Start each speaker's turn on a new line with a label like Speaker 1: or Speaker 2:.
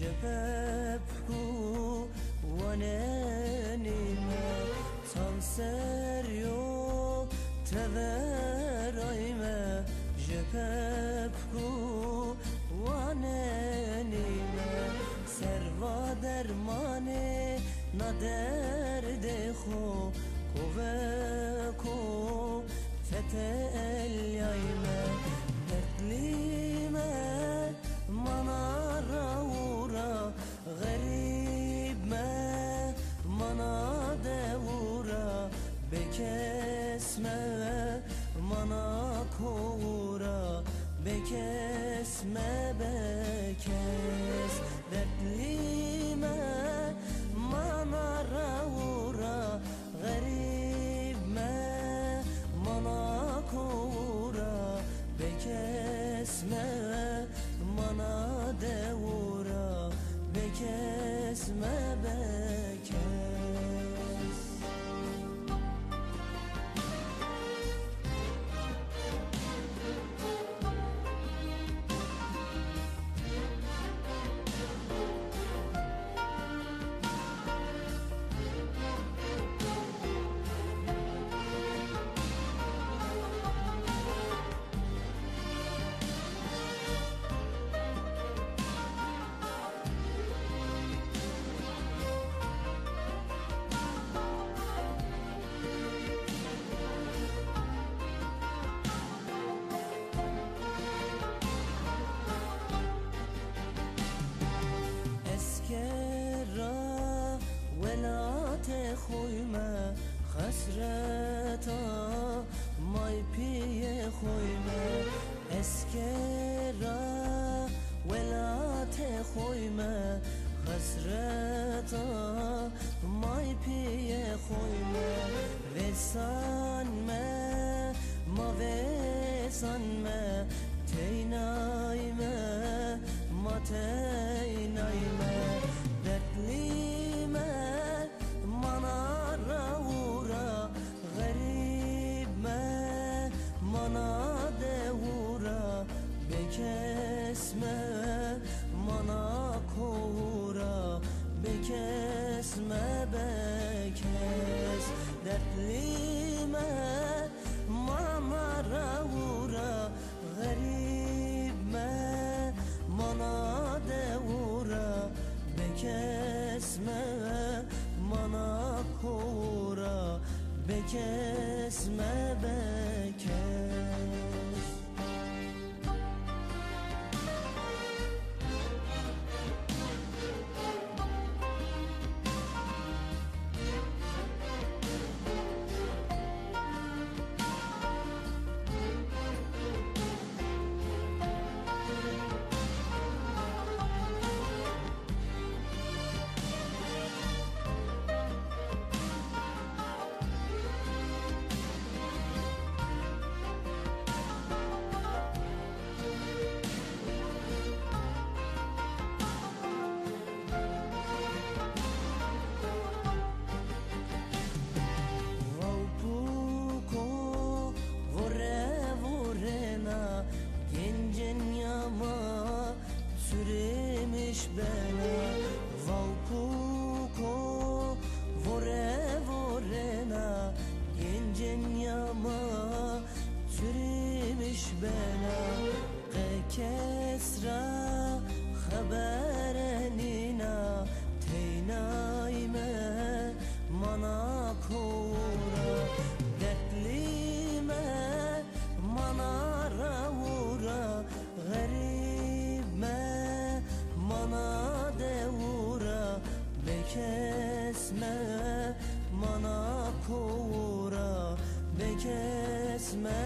Speaker 1: جبب کو وننیمه تان سریو تورایمه جبب کو وننیمه سروا درمانه ندرد خو کوه کو فتل یایمه dertlime manara uğra garip me mana devura bekesme mana kovura bekesme bekes dertlime manara uğra garip me mana kovura bekesme mana devura bekesme bekes خویمه خسرتا مای پیه خویمه اسکرا ولات خویمه خسرتا مای پیه خویمه وسان ما وسان ما تینایمه ما تینایمه dertlime manara uğra garip me mana devura bekesme mana kovura bekesme bekes dertlime manara uğra garip me mana devura bekesme mana kovura bekesme bekes Gencenya süremiş bana Valpuko vore vorena Gencenya süremiş bana Kesra haberenina Teynayme mana kora dertlime manara vura garip me mana devura bekesme mana kovura bekesme